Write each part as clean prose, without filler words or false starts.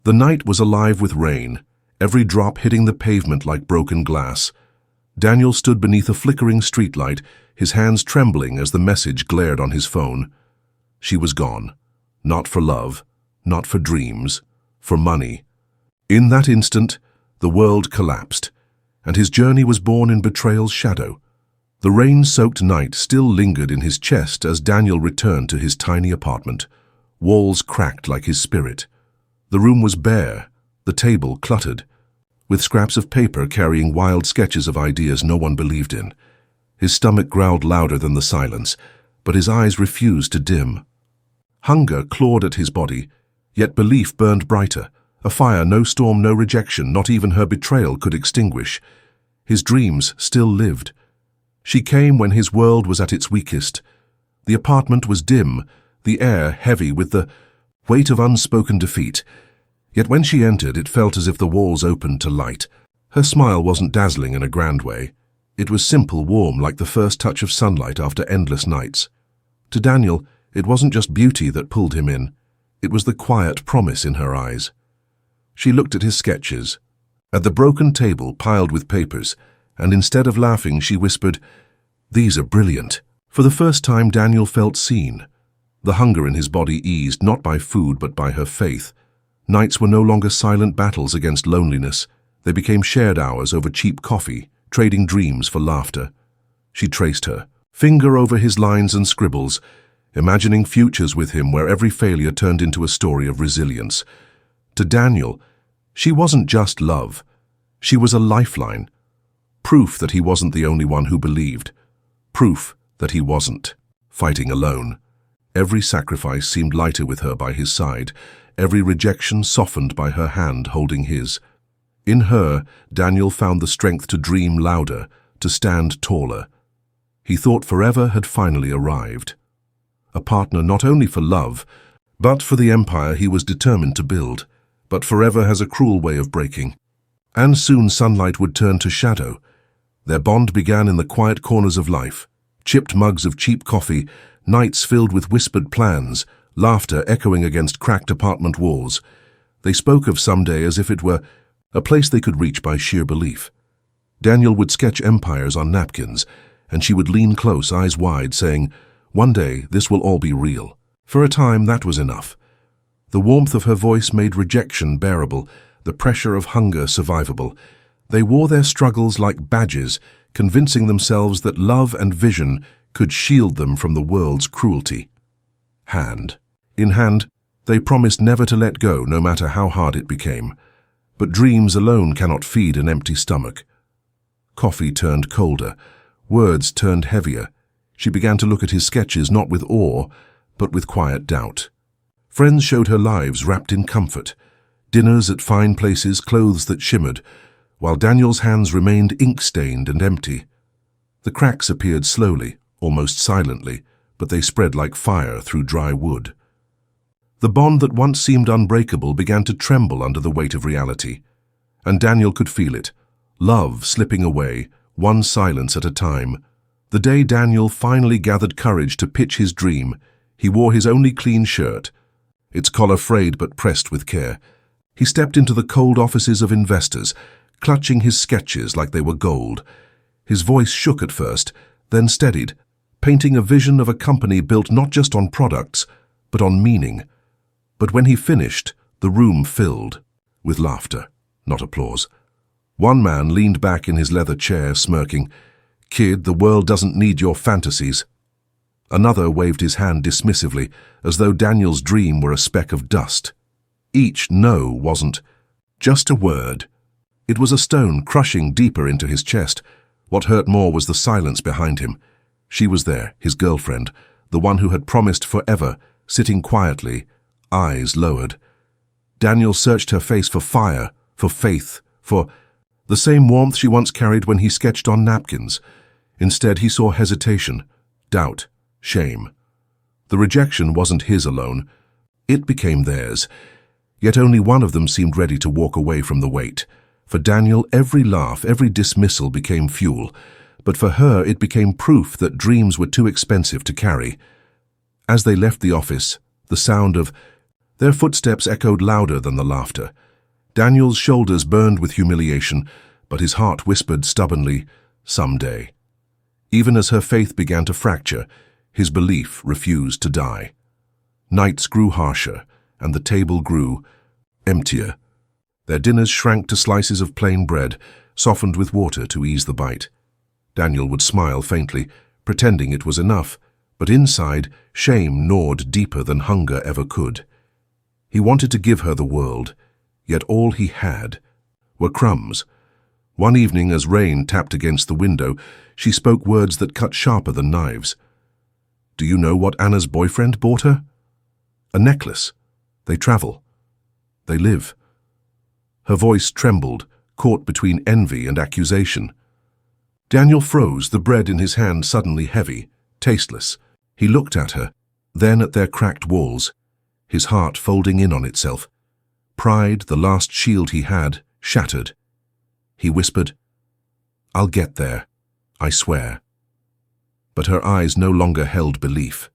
The night was alive with rain, every drop hitting the pavement like broken glass. Daniel stood beneath a flickering streetlight, his hands trembling as the message glared on his phone. She was gone. Not for love, not for dreams, for money. In that instant, the world collapsed, and his journey was born in betrayal's shadow. The rain-soaked night still lingered in his chest as Daniel returned to his tiny apartment. Walls cracked like his spirit. The room was bare, the table cluttered, with scraps of paper carrying wild sketches of ideas no one believed in. His stomach growled louder than the silence, but his eyes refused to dim. Hunger clawed at his body, yet belief burned brighter, a fire no storm, no rejection, not even her betrayal could extinguish. His dreams still lived. She came when his world was at its weakest. The apartment was dim, the air heavy with the weight of unspoken defeat. Yet when she entered, it felt as if the walls opened to light. Her smile wasn't dazzling in a grand way. It was simple, warm, like the first touch of sunlight after endless nights. To Daniel, it wasn't just beauty that pulled him in. It was the quiet promise in her eyes. She looked at his sketches, at the broken table piled with papers, and instead of laughing, she whispered, "These are brilliant." For the first time, Daniel felt seen. The hunger in his body eased, not by food but by her faith. Nights were no longer silent battles against loneliness. They became shared hours over cheap coffee, trading dreams for laughter. She traced her, finger over his lines and scribbles, imagining futures with him where every failure turned into a story of resilience. To Daniel, she wasn't just love. She was a lifeline. Proof that he wasn't the only one who believed. Proof that he wasn't fighting alone. Every sacrifice seemed lighter with her by his side, every rejection softened by her hand holding his. In her, Daniel found the strength to dream louder, to stand taller. He thought forever had finally arrived. A partner not only for love, but for the empire he was determined to build. But forever has a cruel way of breaking. And soon sunlight would turn to shadow. Their bond began in the quiet corners of life. Chipped mugs of cheap coffee, nights filled with whispered plans, laughter echoing against cracked apartment walls. They spoke of someday as if it were a place they could reach by sheer belief. Daniel would sketch empires on napkins, and she would lean close, eyes wide, saying, "One day this will all be real." For a time that was enough. The warmth of her voice made rejection bearable, the pressure of hunger survivable. They wore their struggles like badges, convincing themselves that love and vision could shield them from the world's cruelty. Hand in hand, they promised never to let go, no matter how hard it became. But dreams alone cannot feed an empty stomach. Coffee turned colder, words turned heavier. She began to look at his sketches not with awe, but with quiet doubt. Friends showed her lives wrapped in comfort, dinners at fine places, clothes that shimmered, while Daniel's hands remained ink-stained and empty. The cracks appeared slowly, almost silently, but they spread like fire through dry wood. The bond that once seemed unbreakable began to tremble under the weight of reality, and Daniel could feel it, love slipping away, one silence at a time. The day Daniel finally gathered courage to pitch his dream, he wore his only clean shirt, its collar frayed but pressed with care. He stepped into the cold offices of investors, clutching his sketches like they were gold. His voice shook at first, then steadied, painting a vision of a company built not just on products, but on meaning. But when he finished, the room filled with laughter, not applause. One man leaned back in his leather chair, smirking, "Kid, the world doesn't need your fantasies." Another waved his hand dismissively, as though Daniel's dream were a speck of dust. Each no wasn't just a word. It was a stone crushing deeper into his chest. What hurt more was the silence behind him. She was there, his girlfriend, the one who had promised forever, sitting quietly, eyes lowered. Daniel searched her face for fire, for faith, for the same warmth she once carried when he sketched on napkins. Instead, he saw hesitation, doubt, shame. The rejection wasn't his alone. It became theirs. Yet only one of them seemed ready to walk away from the weight. For Daniel, every laugh, every dismissal became fuel. But for her, it became proof that dreams were too expensive to carry. As they left the office, the sound of Their footsteps echoed louder than the laughter. Daniel's shoulders burned with humiliation, but his heart whispered stubbornly, "Someday." Even as her faith began to fracture, his belief refused to die. Nights grew harsher, and the table grew emptier. Their dinners shrank to slices of plain bread, softened with water to ease the bite. Daniel would smile faintly, pretending it was enough, but inside, shame gnawed deeper than hunger ever could. He wanted to give her the world, yet all he had were crumbs. One evening, as rain tapped against the window, she spoke words that cut sharper than knives. "Do you know what Anna's boyfriend bought her?" "A necklace. They travel. They live." Her voice trembled, caught between envy and accusation. Daniel froze, the bread in his hand suddenly heavy, tasteless. He looked at her, then at their cracked walls, his heart folding in on itself. Pride, the last shield he had, shattered. He whispered, "I'll get there, I swear." But her eyes no longer held belief.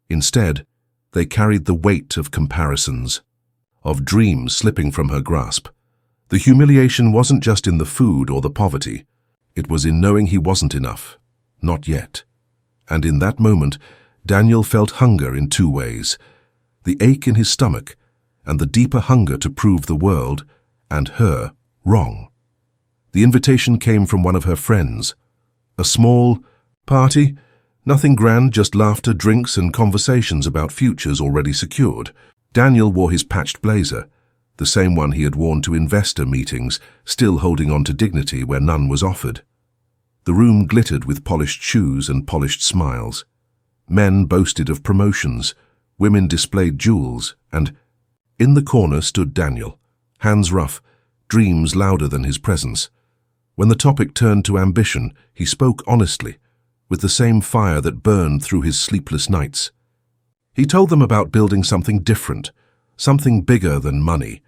Instead, they carried the weight of comparisons, of dreams slipping from her grasp. The humiliation wasn't just in the food or the poverty. It was in knowing he wasn't enough. Not yet. And in that moment, Daniel felt hunger in two ways: the ache in his stomach and the deeper hunger to prove the world, and her, wrong. The invitation came from one of her friends. A small party, nothing grand, just laughter, drinks, and conversations about futures already secured. Daniel wore his patched blazer, the same one he had worn to investor meetings, still holding on to dignity where none was offered. The room glittered with polished shoes and polished smiles. Men boasted of promotions, women displayed jewels, and in the corner stood Daniel, hands rough, dreams louder than his presence. When the topic turned to ambition, he spoke honestly, with the same fire that burned through his sleepless nights. He told them about building something different, something bigger than money,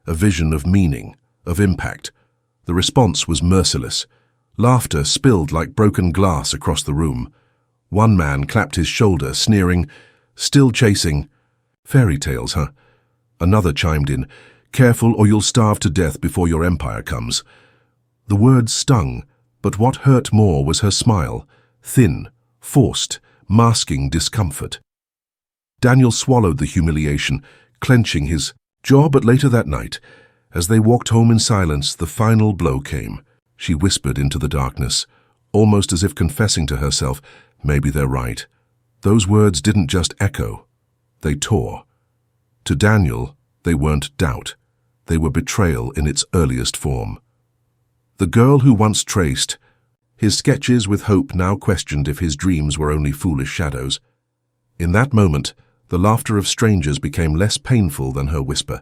a vision of meaning, of impact. The response was merciless. Laughter spilled like broken glass across the room. One man clapped his shoulder, sneering, "Still chasing? Fairy tales, huh?" Another chimed in, "Careful or you'll starve to death before your empire comes." The words stung, but what hurt more was her smile, thin, forced, masking discomfort. Daniel swallowed the humiliation, clenching his jaw, but later that night, as they walked home in silence, the final blow came. She whispered into the darkness, almost as if confessing to herself, maybe they're right. Those words didn't just echo, they tore. To Daniel, they weren't doubt. They were betrayal in its earliest form. The girl who once traced his sketches with hope now questioned if his dreams were only foolish shadows. In that moment, the laughter of strangers became less painful than her whisper.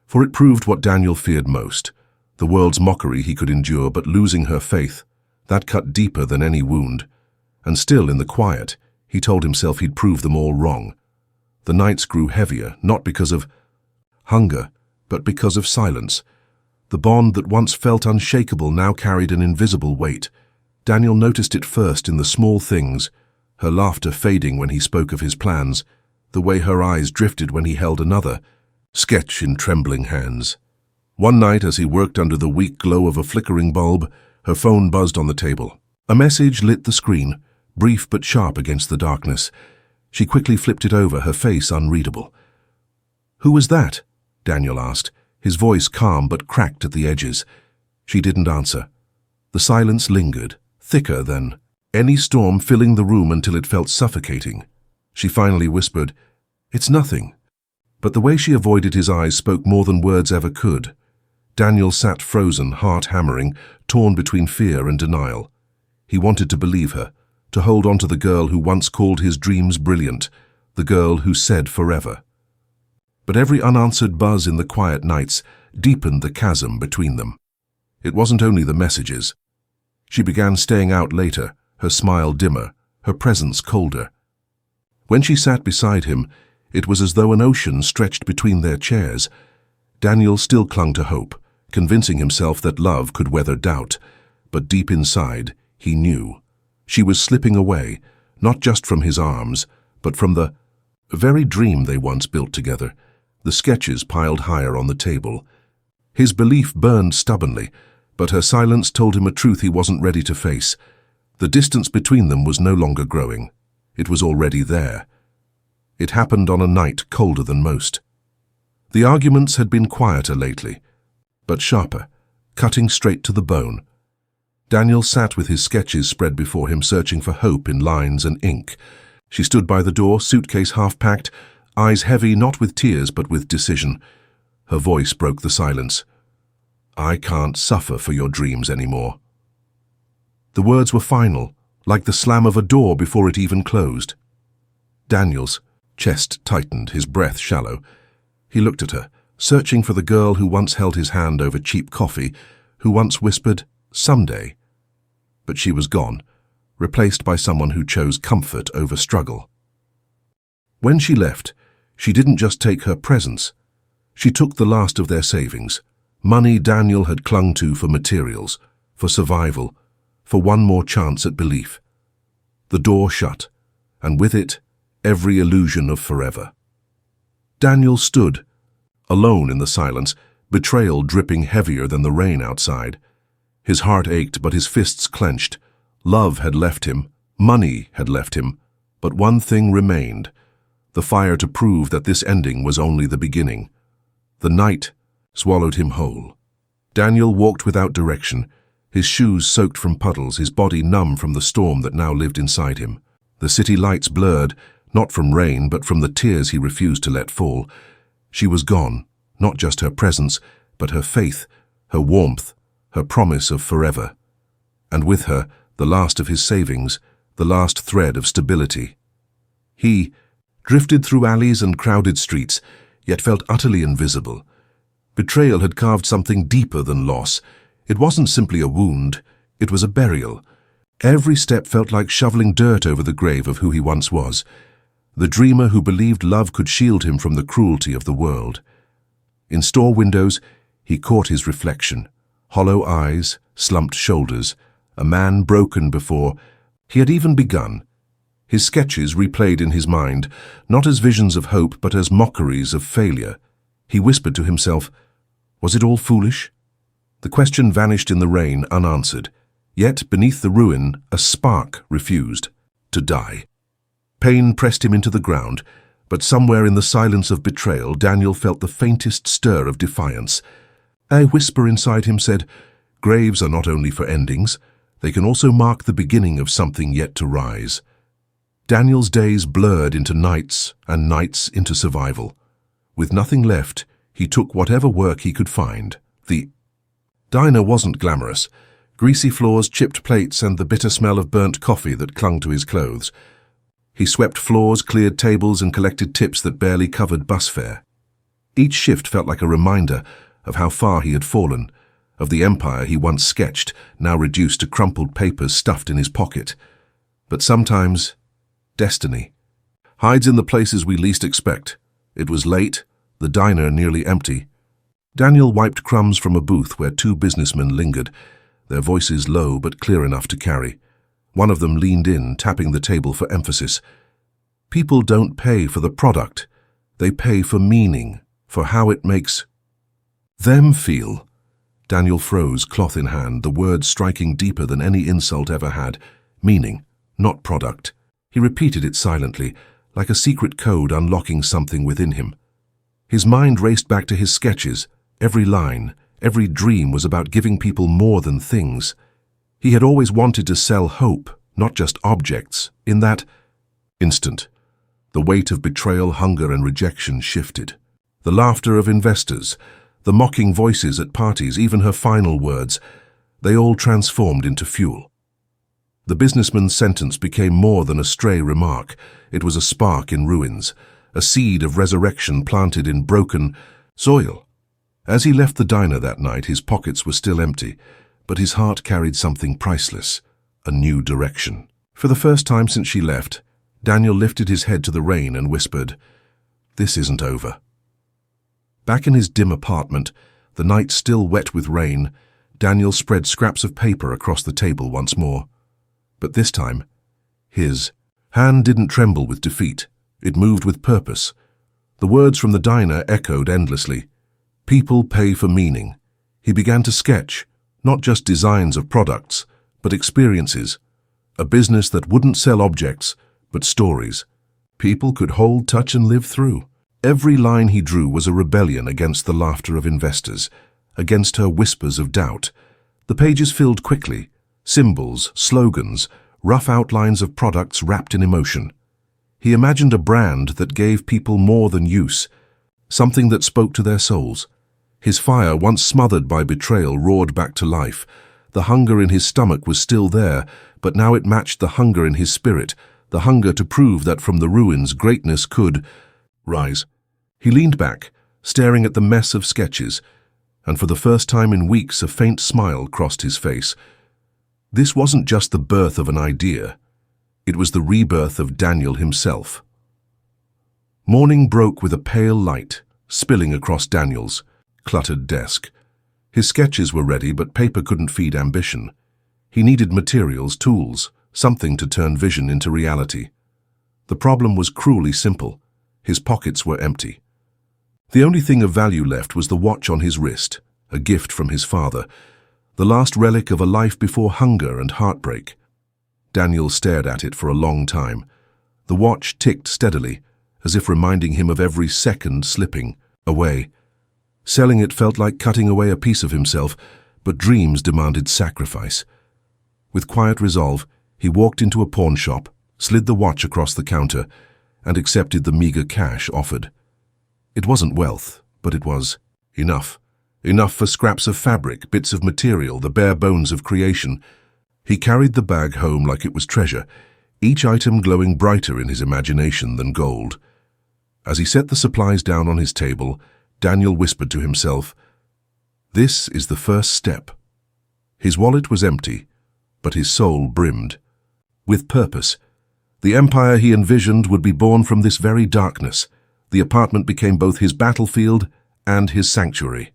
For it proved what Daniel feared most, the world's mockery he could endure, but losing her faith, that cut deeper than any wound. And still in the quiet, he told himself he'd prove them all wrong. The nights grew heavier, not because of hunger, but because of silence. The bond that once felt unshakable now carried an invisible weight. Daniel noticed it first in the small things, her laughter fading when he spoke of his plans, the way her eyes drifted when he held another sketch in trembling hands. One night, as he worked under the weak glow of a flickering bulb, her phone buzzed on the table. A message lit the screen, brief but sharp against the darkness. She quickly flipped it over, her face unreadable. "Who was that?" Daniel asked, his voice calm but cracked at the edges. She didn't answer. The silence lingered, thicker than any storm, filling the room until it felt suffocating. She finally whispered, "It's nothing." But the way she avoided his eyes spoke more than words ever could. Daniel sat frozen, heart hammering, torn between fear and denial. He wanted to believe her, to hold on to the girl who once called his dreams brilliant, the girl who said forever. But every unanswered buzz in the quiet nights deepened the chasm between them. It wasn't only the messages. She began staying out later, her smile dimmer, her presence colder. When she sat beside him, it was as though an ocean stretched between their chairs. Daniel still clung to hope, convincing himself that love could weather doubt. But deep inside, he knew. She was slipping away, not just from his arms, but from the very dream they once built together. the sketches piled higher on the table. His belief burned stubbornly, but her silence told him a truth he wasn't ready to face. The distance between them was no longer growing. It was already there. It happened on a night colder than most. The arguments had been quieter lately, but sharper, cutting straight to the bone. Daniel sat with his sketches spread before him, searching for hope in lines and ink. She stood by the door, suitcase half-packed, eyes heavy not with tears but with decision. Her voice broke the silence. "I can't suffer for your dreams anymore." The words were final, like the slam of a door before it even closed. Daniel's chest tightened, his breath shallow. He looked at her, searching for the girl who once held his hand over cheap coffee, who once whispered, "Someday." But she was gone, replaced by someone who chose comfort over struggle. When she left, she didn't just take her presence. She took the last of their savings, money Daniel had clung to for materials, for survival, for one more chance at belief. The door shut, and with it, every illusion of forever. Daniel stood, alone in the silence, betrayal dripping heavier than the rain outside. His heart ached, but his fists clenched. Love had left him, money had left him, but one thing remained, the fire to prove that this ending was only the beginning. The night swallowed him whole. Daniel walked without direction, his shoes soaked from puddles, his body numb from the storm that now lived inside him. The city lights blurred, not from rain, but from the tears he refused to let fall. She was gone, not just her presence, but her faith, her warmth, her promise of forever. And with her, the last of his savings, the last thread of stability. He drifted through alleys and crowded streets, yet felt utterly invisible. Betrayal had carved something deeper than loss. It wasn't simply a wound, it was a burial. Every step felt like shoveling dirt over the grave of who he once was, the dreamer who believed love could shield him from the cruelty of the world. In store windows, he caught his reflection. Hollow eyes, slumped shoulders, a man broken before he had even begun. His sketches replayed in his mind, not as visions of hope, but as mockeries of failure. He whispered to himself, was it all foolish? The question vanished in the rain, unanswered. Yet, beneath the ruin, a spark refused to die. Pain pressed him into the ground, but somewhere in the silence of betrayal, Daniel felt the faintest stir of defiance. A whisper inside him said, graves are not only for endings, they can also mark the beginning of something yet to rise. Daniel's days blurred into nights and nights into survival. With nothing left, he took whatever work he could find. The diner wasn't glamorous. Greasy floors, chipped plates, and the bitter smell of burnt coffee that clung to his clothes. He swept floors, cleared tables, and collected tips that barely covered bus fare. Each shift felt like a reminder of how far he had fallen, of the empire he once sketched, now reduced to crumpled papers stuffed in his pocket. But sometimes, destiny hides in the places we least expect. It was late, the diner nearly empty. Daniel wiped crumbs from a booth where two businessmen lingered, their voices low but clear enough to carry. One of them leaned in, tapping the table for emphasis. People don't pay for the product. They pay for meaning, for how it makes them feel. Daniel froze, cloth in hand, the words striking deeper than any insult ever had. Meaning, not product. He repeated it silently, like a secret code unlocking something within him. His mind raced back to his sketches. Every line, every dream was about giving people more than things. He had always wanted to sell hope, not just objects. In that instant, the weight of betrayal, hunger, and rejection shifted. The laughter of investors, the mocking voices at parties, even her final words, they all transformed into fuel. The businessman's sentence became more than a stray remark. It was a spark in ruins, a seed of resurrection planted in broken soil. As he left the diner that night, his pockets were still empty, but his heart carried something priceless, a new direction. For the first time since she left, Daniel lifted his head to the rain and whispered, "This isn't over." Back in his dim apartment, the night still wet with rain, Daniel spread scraps of paper across the table once more. But this time, his hand didn't tremble with defeat. It moved with purpose. The words from the diner echoed endlessly. People pay for meaning. He began to sketch, not just designs of products, but experiences. A business that wouldn't sell objects, but stories. People could hold, touch, and live through. Every line he drew was a rebellion against the laughter of investors, against her whispers of doubt. The pages filled quickly. Symbols, slogans, rough outlines of products wrapped in emotion. He imagined a brand that gave people more than use, something that spoke to their souls. His fire, once smothered by betrayal, roared back to life. The hunger in his stomach was still there, but now it matched the hunger in his spirit, the hunger to prove that from the ruins greatness could rise. He leaned back, staring at the mess of sketches, and for the first time in weeks a faint smile crossed his face. This wasn't just the birth of an idea. It was the rebirth of Daniel himself. Morning broke with a pale light, spilling across Daniel's cluttered desk. His sketches were ready, but paper couldn't feed ambition. He needed materials, tools, something to turn vision into reality. The problem was cruelly simple. His pockets were empty. The only thing of value left was the watch on his wrist, a gift from his father, the last relic of a life before hunger and heartbreak. Daniel stared at it for a long time. The watch ticked steadily, as if reminding him of every second slipping away. Selling it felt like cutting away a piece of himself, but dreams demanded sacrifice. With quiet resolve, he walked into a pawn shop, slid the watch across the counter, and accepted the meager cash offered. It wasn't wealth, but it was enough. Enough for scraps of fabric, bits of material, the bare bones of creation. He carried the bag home like it was treasure, each item glowing brighter in his imagination than gold. As he set the supplies down on his table, Daniel whispered to himself, "This is the first step." His wallet was empty, but his soul brimmed. With purpose. The empire he envisioned would be born from this very darkness. The apartment became both his battlefield and his sanctuary.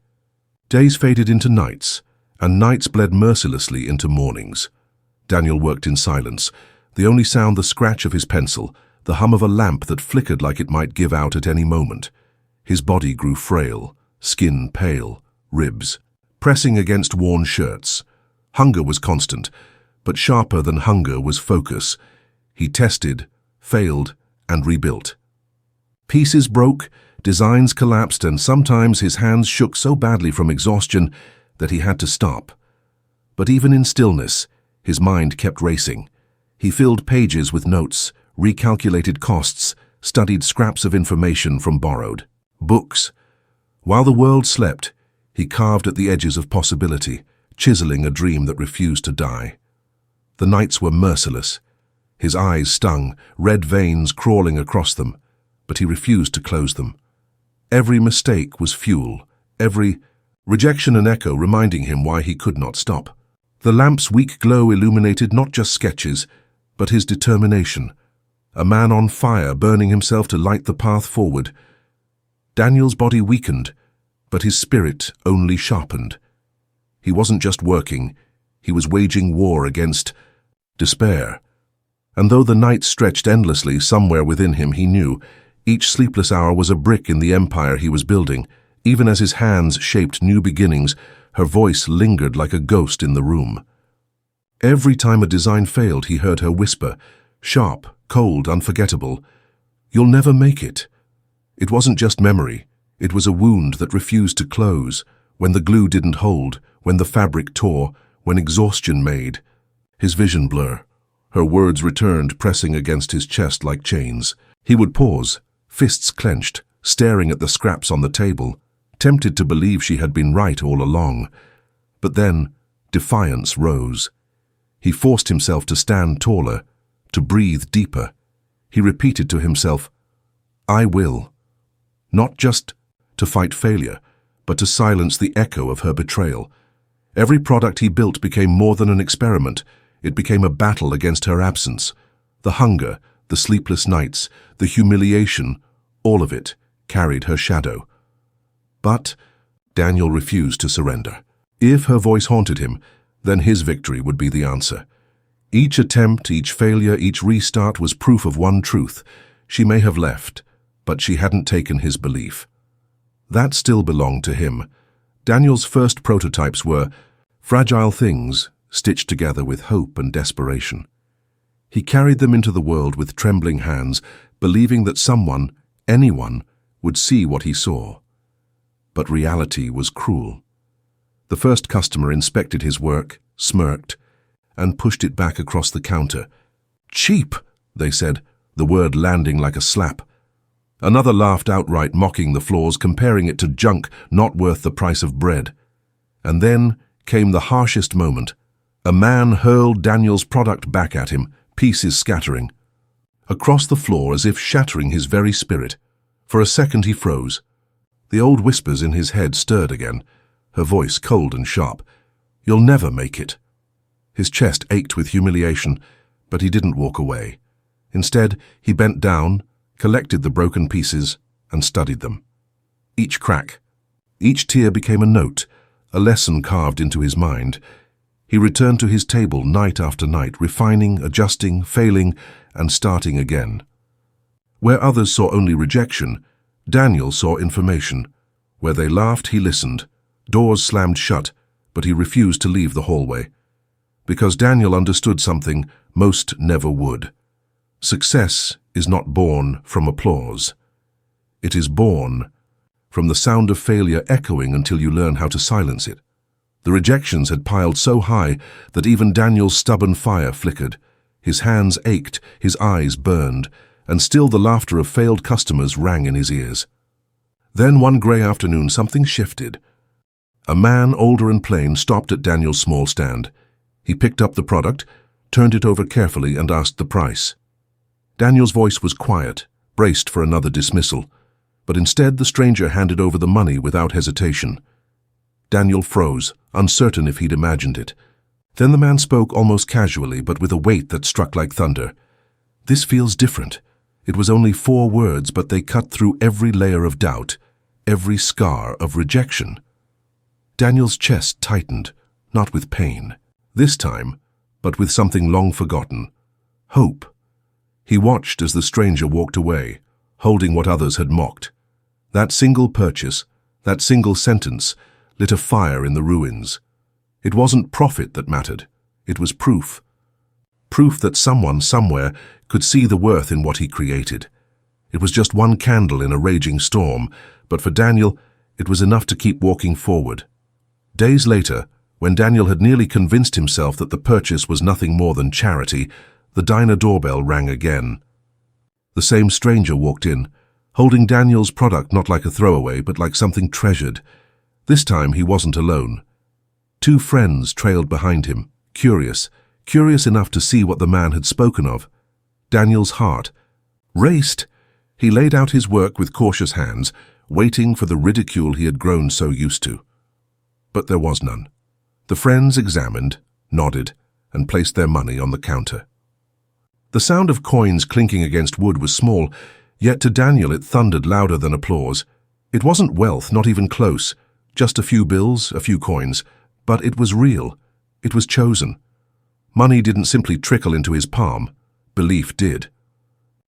Days faded into nights, and nights bled mercilessly into mornings. Daniel worked in silence, the only sound the scratch of his pencil, the hum of a lamp that flickered like it might give out at any moment. His body grew frail, skin pale, ribs pressing against worn shirts. Hunger was constant, but sharper than hunger was focus. He tested, failed, and rebuilt. Pieces broke, designs collapsed, and sometimes his hands shook so badly from exhaustion that he had to stop. But even in stillness, his mind kept racing. He filled pages with notes, recalculated costs, studied scraps of information from borrowed books. While the world slept, he carved at the edges of possibility, chiseling a dream that refused to die. The nights were merciless. His eyes stung, red veins crawling across them, but he refused to close them. Every mistake was fuel, every rejection an echo reminding him why he could not stop. The lamp's weak glow illuminated not just sketches, but his determination, a man on fire burning himself to light the path forward. Daniel's body weakened, but his spirit only sharpened. He wasn't just working, he was waging war against despair. And though the night stretched endlessly, somewhere within him he knew each sleepless hour was a brick in the empire he was building. Even as his hands shaped new beginnings, her voice lingered like a ghost in the room. Every time a design failed, he heard her whisper, sharp, cold, unforgettable, "You'll never make it." It wasn't just memory, it was a wound that refused to close, when the glue didn't hold, when the fabric tore, when exhaustion made his vision blur. Her words returned, pressing against his chest like chains. He would pause, fists clenched, staring at the scraps on the table, tempted to believe she had been right all along. But then, defiance rose. He forced himself to stand taller, to breathe deeper. He repeated to himself, "I will." Not just to fight failure, but to silence the echo of her betrayal. Every product he built became more than an experiment. It became a battle against her absence. The hunger, the sleepless nights, the humiliation, all of it carried her shadow. But Daniel refused to surrender. If her voice haunted him, then his victory would be the answer. Each attempt, each failure, each restart was proof of one truth. She may have left, but she hadn't taken his belief. That still belonged to him. Daniel's first prototypes were fragile things stitched together with hope and desperation. He carried them into the world with trembling hands, believing that someone, anyone, would see what he saw. But reality was cruel. The first customer inspected his work, smirked, and pushed it back across the counter. "Cheap," they said, the word landing like a slap. Another laughed outright, mocking the flaws, comparing it to junk not worth the price of bread. And then came the harshest moment. A man hurled Daniel's product back at him, pieces scattering. Across the floor as if shattering his very spirit. For a second he froze. The old whispers in his head stirred again, her voice cold and sharp. "You'll never make it." His chest ached with humiliation, but he didn't walk away. Instead, he bent down, collected the broken pieces, and studied them. Each crack, each tear became a note, a lesson carved into his mind. He returned to his table night after night, refining, adjusting, failing, and starting again. Where others saw only rejection, Daniel saw information. Where they laughed, he listened. Doors slammed shut, but he refused to leave the hallway. Because Daniel understood something most never would. Success is not born from applause. It is born from the sound of failure echoing until you learn how to silence it. The rejections had piled so high that even Daniel's stubborn fire flickered. His hands ached, his eyes burned, and still the laughter of failed customers rang in his ears. Then one grey afternoon something shifted. A man, older and plain, stopped at Daniel's small stand. He picked up the product, turned it over carefully, and asked the price. Daniel's voice was quiet, braced for another dismissal, but instead the stranger handed over the money without hesitation. Daniel froze, uncertain if he'd imagined it. Then the man spoke almost casually, but with a weight that struck like thunder. "This feels different." It was only 4 words, but they cut through every layer of doubt, every scar of rejection. Daniel's chest tightened, not with pain, this time, but with something long forgotten. Hope. He watched as the stranger walked away, holding what others had mocked. That single purchase, that single sentence, lit a fire in the ruins. It wasn't profit that mattered. It was proof. Proof that someone, somewhere, could see the worth in what he created. It was just one candle in a raging storm, but for Daniel, it was enough to keep walking forward. Days later, when Daniel had nearly convinced himself that the purchase was nothing more than charity, the diner doorbell rang again. The same stranger walked in, holding Daniel's product not like a throwaway, but like something treasured. This time he wasn't alone. 2 friends trailed behind him, curious enough to see what the man had spoken of. Daniel's heart raced. He laid out his work with cautious hands, waiting for the ridicule he had grown so used to. But there was none. The friends examined, nodded, and placed their money on the counter. The sound of coins clinking against wood was small, yet to Daniel it thundered louder than applause. It wasn't wealth, not even close, just a few bills, a few coins, but it was real. It was chosen. Money didn't simply trickle into his palm. Belief did.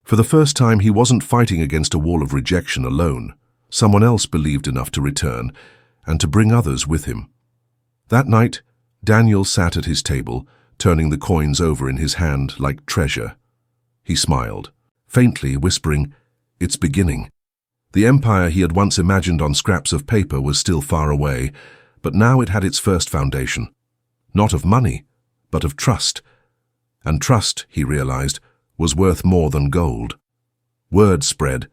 For the first time, he wasn't fighting against a wall of rejection alone. Someone else believed enough to return, and to bring others with him. That night, Daniel sat at his table, turning the coins over in his hand like treasure. He smiled, faintly whispering, "It's beginning." The empire he had once imagined on scraps of paper was still far away, but now it had its first foundation. Not of money, but of trust. And trust, he realized, was worth more than gold. Word spread,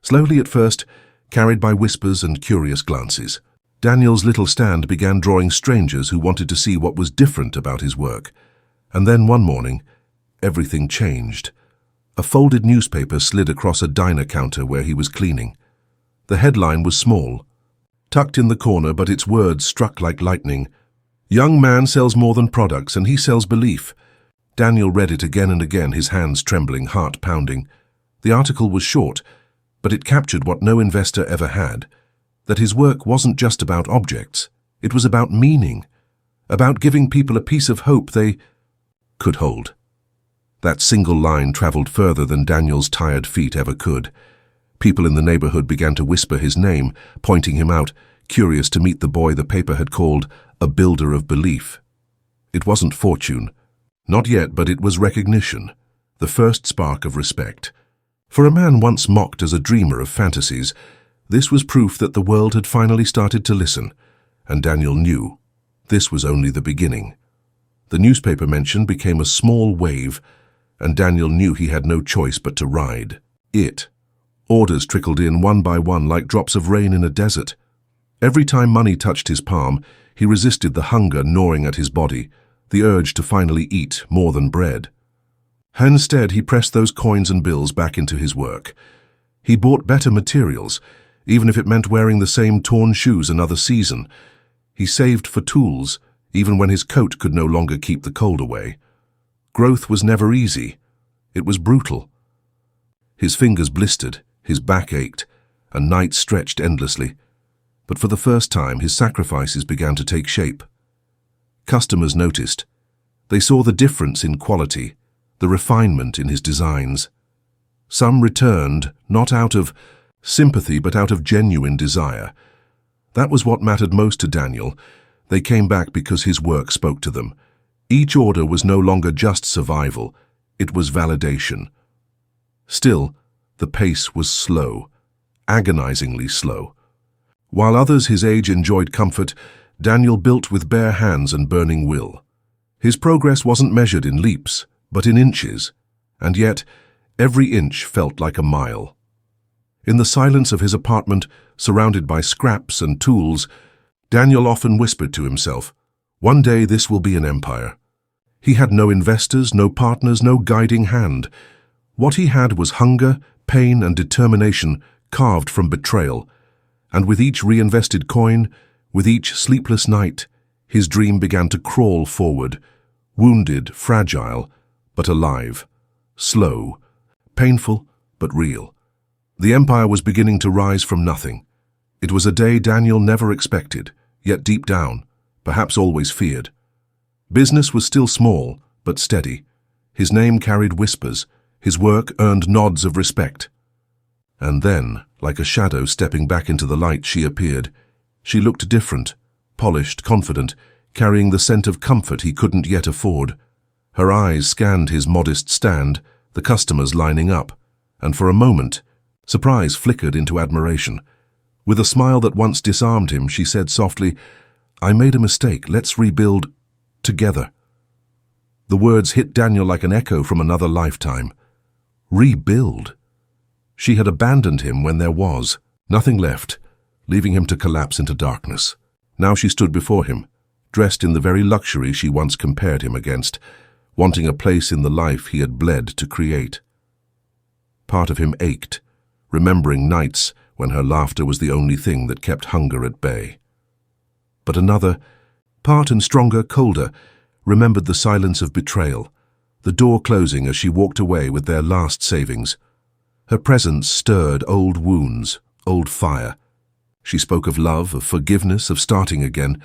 slowly at first, carried by whispers and curious glances. Daniel's little stand began drawing strangers who wanted to see what was different about his work. And then one morning, everything changed. A folded newspaper slid across a diner counter where he was cleaning. The headline was small, tucked in the corner, but its words struck like lightning. "Young man sells more than products, and he sells belief." Daniel read it again and again, his hands trembling, heart pounding. The article was short, but it captured what no investor ever had, that his work wasn't just about objects. It was about meaning, about giving people a piece of hope they could hold. That single line traveled further than Daniel's tired feet ever could. People in the neighborhood began to whisper his name, pointing him out, curious to meet the boy the paper had called a builder of belief. It wasn't fortune. Not yet, but it was recognition, the first spark of respect. For a man once mocked as a dreamer of fantasies, this was proof that the world had finally started to listen, and Daniel knew this was only the beginning. The newspaper mention became a small wave, and Daniel knew he had no choice but to ride it. Orders trickled in one by one like drops of rain in a desert. Every time money touched his palm, he resisted the hunger gnawing at his body, the urge to finally eat more than bread. Instead, he pressed those coins and bills back into his work. He bought better materials, even if it meant wearing the same torn shoes another season. He saved for tools, even when his coat could no longer keep the cold away. Growth was never easy. It was brutal. His fingers blistered, his back ached, and nights stretched endlessly. But for the first time, his sacrifices began to take shape. Customers noticed. They saw the difference in quality, the refinement in his designs. Some returned, not out of sympathy, but out of genuine desire. That was what mattered most to Daniel. They came back because his work spoke to them. Each order was no longer just survival, it was validation. Still, the pace was slow, agonizingly slow. While others his age enjoyed comfort, Daniel built with bare hands and burning will. His progress wasn't measured in leaps, but in inches, and yet every inch felt like a mile. In the silence of his apartment, surrounded by scraps and tools, Daniel often whispered to himself, "One day this will be an empire." He had no investors, no partners, no guiding hand. What he had was hunger, pain, and determination carved from betrayal. And with each reinvested coin, with each sleepless night, his dream began to crawl forward, wounded, fragile, but alive, slow, painful, but real. The empire was beginning to rise from nothing. It was a day Daniel never expected, yet deep down, perhaps always feared. Business was still small, but steady. His name carried whispers, his work earned nods of respect. And then, like a shadow stepping back into the light, she appeared. She looked different, polished, confident, carrying the scent of comfort he couldn't yet afford. Her eyes scanned his modest stand, the customers lining up, and for a moment, surprise flickered into admiration. With a smile that once disarmed him, she said softly, "I made a mistake. Let's rebuild together." The words hit Daniel like an echo from another lifetime. Rebuild. She had abandoned him when there was nothing left, leaving him to collapse into darkness. Now she stood before him, dressed in the very luxury she once compared him against, wanting a place in the life he had bled to create. Part of him ached, remembering nights when her laughter was the only thing that kept hunger at bay. But another, part and stronger, colder, remembered the silence of betrayal, the door closing as she walked away with their last savings. Her presence stirred old wounds, old fire. She spoke of love, of forgiveness, of starting again,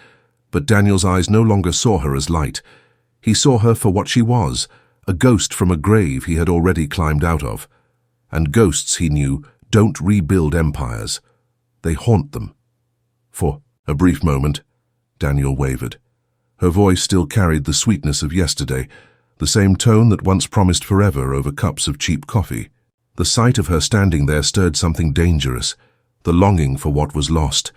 but Daniel's eyes no longer saw her as light. He saw her for what she was, a ghost from a grave he had already climbed out of. And ghosts, he knew, don't rebuild empires. They haunt them. For a brief moment, Daniel wavered. Her voice still carried the sweetness of yesterday, the same tone that once promised forever over cups of cheap coffee. The sight of her standing there stirred something dangerous, the longing for what was lost,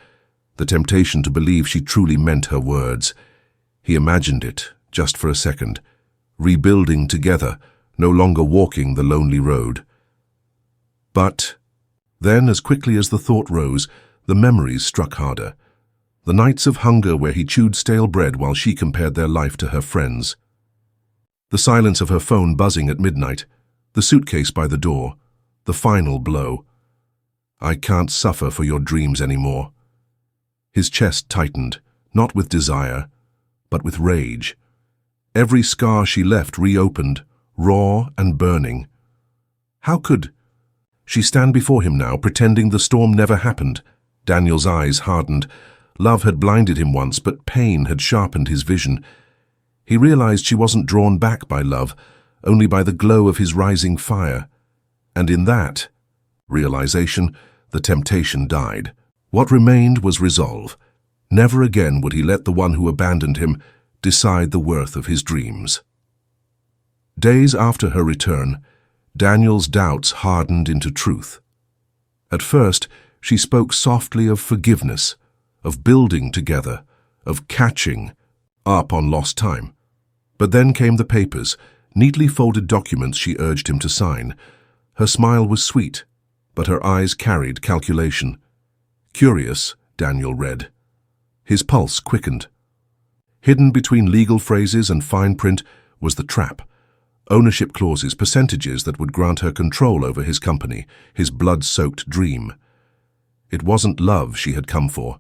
the temptation to believe she truly meant her words. He imagined it, just for a second, rebuilding together, no longer walking the lonely road. But then, as quickly as the thought rose, the memories struck harder. The nights of hunger where he chewed stale bread while she compared their life to her friends. The silence of her phone buzzing at midnight, the suitcase by the door, the final blow. "I can't suffer for your dreams anymore." His chest tightened, not with desire, but with rage. Every scar she left reopened, raw and burning. How could she stand before him now, pretending the storm never happened? Daniel's eyes hardened. Love had blinded him once, but pain had sharpened his vision. He realized she wasn't drawn back by love, only by the glow of his rising fire. And in that, Realization, the temptation died. What remained was resolve. Never again would he let the one who abandoned him decide the worth of his dreams. Days after her return, Daniel's doubts hardened into truth. At first, she spoke softly of forgiveness, of building together, of catching up on lost time. But then came the papers, neatly folded documents she urged him to sign. Her smile was sweet, but her eyes carried calculation. Curious, Daniel read. His pulse quickened. Hidden between legal phrases and fine print was the trap. Ownership clauses, percentages that would grant her control over his company, his blood-soaked dream. It wasn't love she had come for.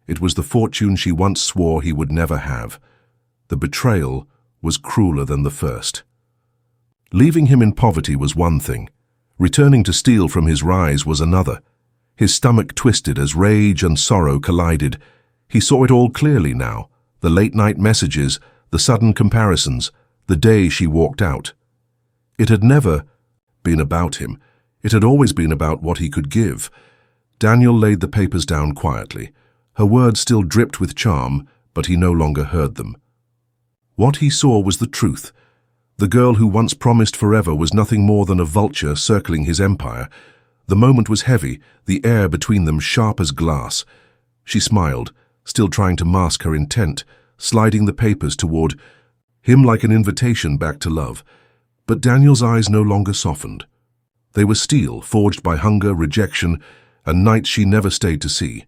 It was the fortune she once swore he would never have. The betrayal was crueler than the first. Leaving him in poverty was one thing. Returning to steal from his rise was another. His stomach twisted as rage and sorrow collided. He saw it all clearly now. The late-night messages, the sudden comparisons, the day she walked out. It had never been about him. It had always been about what he could give. Daniel laid the papers down quietly. Her words still dripped with charm, but he no longer heard them. What he saw was the truth. The girl who once promised forever was nothing more than a vulture circling his empire. The moment was heavy, the air between them sharp as glass. She smiled, still trying to mask her intent, sliding the papers toward him like an invitation back to love. But Daniel's eyes no longer softened. They were steel, forged by hunger, rejection, and nights she never stayed to see.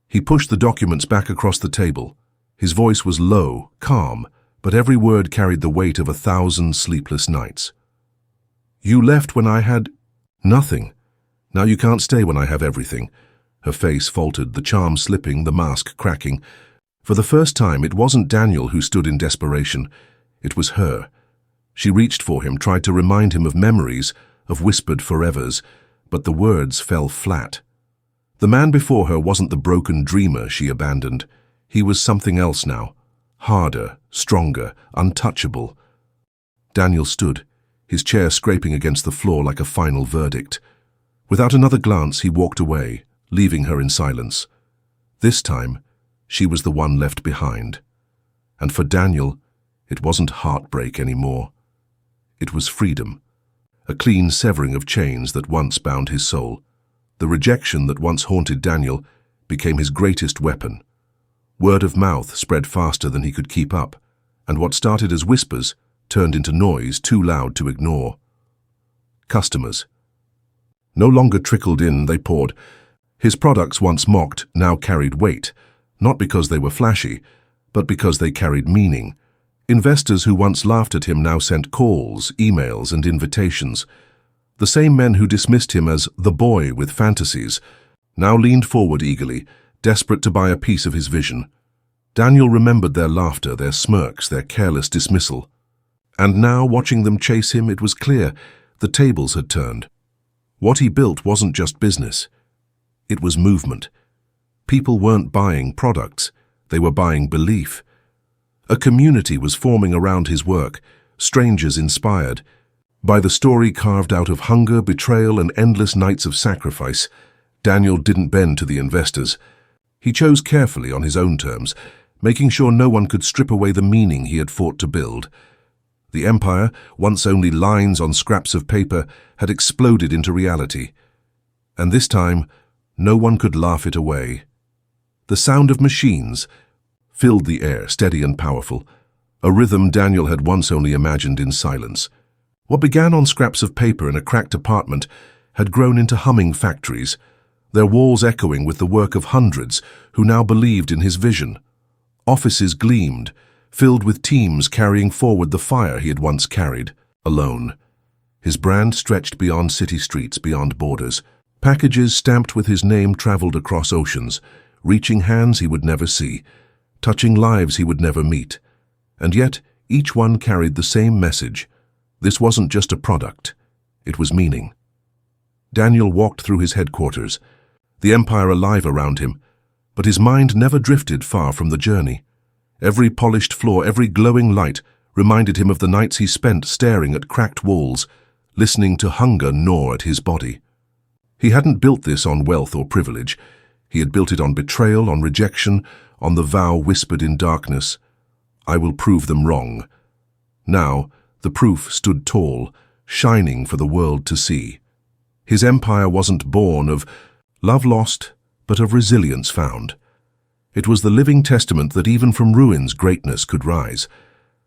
He pushed the documents back across the table. His voice was low, calm, but every word carried the weight of 1,000 sleepless nights. You left when I had nothing. Now you can't stay when I have everything. Her face faltered, the charm slipping, the mask cracking. For the first time, it wasn't Daniel who stood in desperation. It was her. She reached for him, tried to remind him of memories, of whispered forevers, but the words fell flat. The man before her wasn't the broken dreamer she abandoned. He was something else now. Harder, stronger, untouchable. Daniel stood, his chair scraping against the floor like a final verdict. Without another glance, he walked away, leaving her in silence. This time, she was the one left behind. And for Daniel, it wasn't heartbreak anymore. It was freedom, a clean severing of chains that once bound his soul. The rejection that once haunted Daniel became his greatest weapon. Word of mouth spread faster than he could keep up, and what started as whispers turned into noise too loud to ignore. Customers no longer trickled in, they poured. His products, once mocked, now carried weight, not because they were flashy, but because they carried meaning. Investors who once laughed at him now sent calls, emails, and invitations. The same men who dismissed him as the boy with fantasies now leaned forward eagerly, desperate to buy a piece of his vision. Daniel remembered their laughter, their smirks, their careless dismissal. And now, watching them chase him, it was clear the tables had turned. What he built wasn't just business. It was movement. People weren't buying products, they were buying belief. A community was forming around his work, strangers inspired by the story carved out of hunger, betrayal, and endless nights of sacrifice. Daniel didn't bend to the investors. He chose carefully on his own terms, making sure no one could strip away the meaning he had fought to build. The empire, once only lines on scraps of paper, had exploded into reality. And this time, no one could laugh it away. The sound of machines filled the air, steady and powerful, a rhythm Daniel had once only imagined in silence. What began on scraps of paper in a cracked apartment had grown into humming factories, their walls echoing with the work of hundreds who now believed in his vision. Offices gleamed, filled with teams carrying forward the fire he had once carried, alone. His brand stretched beyond city streets, beyond borders. Packages stamped with his name traveled across oceans, reaching hands he would never see, touching lives he would never meet. And yet, each one carried the same message. This wasn't just a product, it was meaning. Daniel walked through his headquarters, the empire alive around him, but his mind never drifted far from the journey. Every polished floor, every glowing light reminded him of the nights he spent staring at cracked walls, listening to hunger gnaw at his body. He hadn't built this on wealth or privilege. He had built it on betrayal, on rejection, on the vow whispered in darkness, "I will prove them wrong." Now, the proof stood tall, shining for the world to see. His empire wasn't born of love lost, but of resilience found. It was the living testament that even from ruins greatness could rise.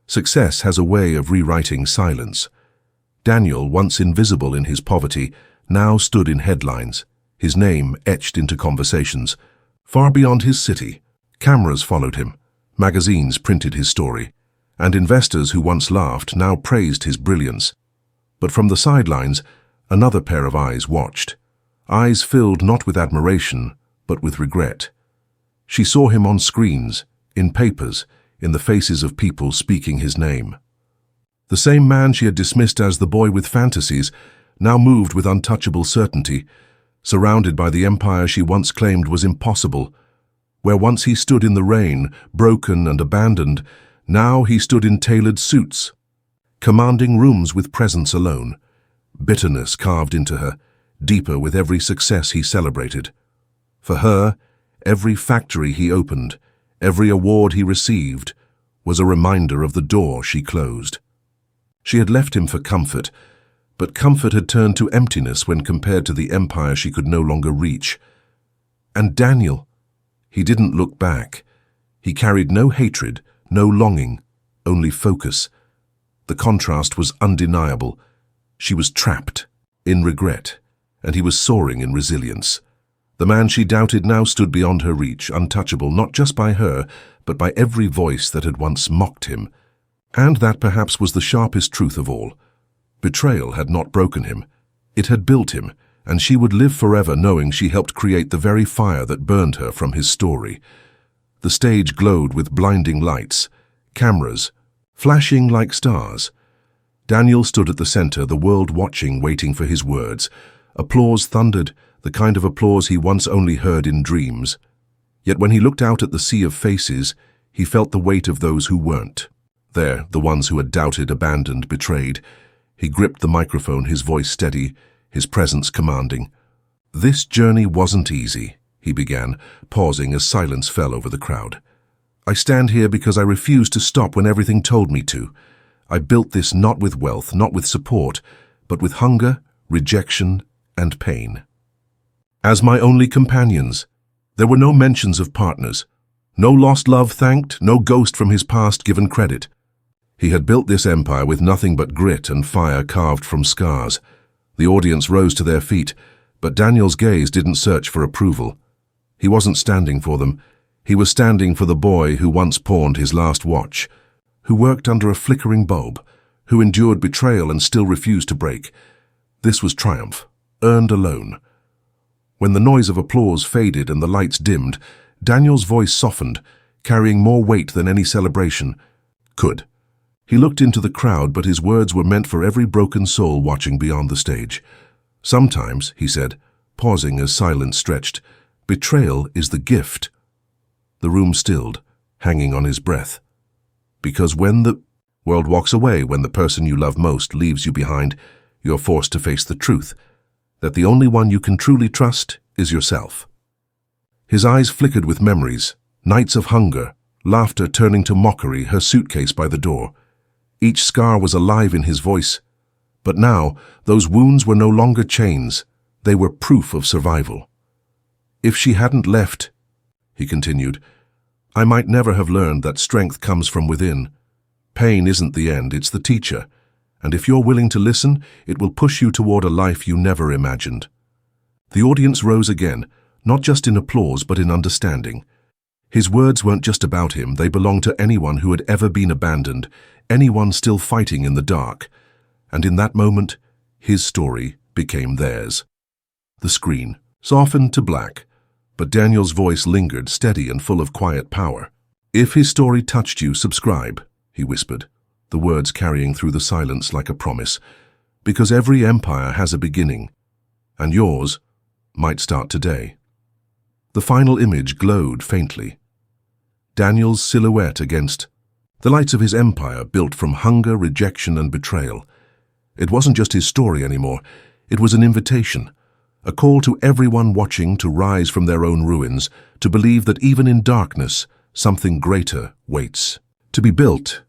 Success has a way of rewriting silence. Daniel, once invisible in his poverty, now stood in headlines, his name etched into conversations. Far beyond his city, cameras followed him, magazines printed his story, and investors who once laughed now praised his brilliance. But from the sidelines, another pair of eyes watched. Eyes filled not with admiration, but with regret. She saw him on screens, in papers, in the faces of people speaking his name. The same man she had dismissed as the boy with fantasies now moved with untouchable certainty, surrounded by the empire she once claimed was impossible. Where once he stood in the rain, broken and abandoned, now he stood in tailored suits, commanding rooms with presence alone. Bitterness carved into her, deeper with every success he celebrated. For her, every factory he opened, every award he received, was a reminder of the door she closed. She had left him for comfort, but comfort had turned to emptiness when compared to the empire she could no longer reach. And Daniel, he didn't look back. He carried no hatred, no longing, only focus. The contrast was undeniable. She was trapped, in regret, and he was soaring in resilience. The man she doubted now stood beyond her reach, untouchable not just by her, but by every voice that had once mocked him. And that perhaps was the sharpest truth of all. Betrayal had not broken him. It had built him, and she would live forever knowing she helped create the very fire that burned her from his story. The stage glowed with blinding lights, cameras, flashing like stars. Daniel stood at the center, the world watching, waiting for his words. Applause thundered, the kind of applause he once only heard in dreams. Yet when he looked out at the sea of faces, he felt the weight of those who weren't. There, the ones who had doubted, abandoned, betrayed. He gripped the microphone, his voice steady, his presence commanding. "This journey wasn't easy," he began, pausing as silence fell over the crowd. "I stand here because I refused to stop when everything told me to. I built this not with wealth, not with support, but with hunger, rejection, and pain. As my only companions, there were no mentions of partners, no lost love thanked, no ghost from his past given credit. He had built this empire with nothing but grit and fire carved from scars. The audience rose to their feet, but Daniel's gaze didn't search for approval. He wasn't standing for them. He was standing for the boy who once pawned his last watch, who worked under a flickering bulb, who endured betrayal and still refused to break. This was triumph, earned alone. When the noise of applause faded and the lights dimmed, Daniel's voice softened, carrying more weight than any celebration could. He looked into the crowd, but his words were meant for every broken soul watching beyond the stage. "Sometimes," he said, pausing as silence stretched, "betrayal is the gift." The room stilled, hanging on his breath. Because when the world walks away, when the person you love most leaves you behind, you're forced to face the truth, that the only one you can truly trust is yourself. His eyes flickered with memories, nights of hunger, laughter turning to mockery, her suitcase by the door. Each scar was alive in his voice. But now, those wounds were no longer chains. They were proof of survival. "If she hadn't left," he continued, "I might never have learned that strength comes from within. Pain isn't the end, it's the teacher. And if you're willing to listen, it will push you toward a life you never imagined." The audience rose again, not just in applause but in understanding. His words weren't just about him, they belonged to anyone who had ever been abandoned, anyone still fighting in the dark. And in that moment, his story became theirs. The screen softened to black, but Daniel's voice lingered, steady and full of quiet power. "If his story touched you, subscribe," he whispered, the words carrying through the silence like a promise. "Because every empire has a beginning, and yours might start today." The final image glowed faintly. Daniel's silhouette against the lights of his empire built from hunger, rejection, and betrayal. It wasn't just his story anymore. It was an invitation. a call to everyone watching to rise from their own ruins, to believe that even in darkness, something greater waits. To be built,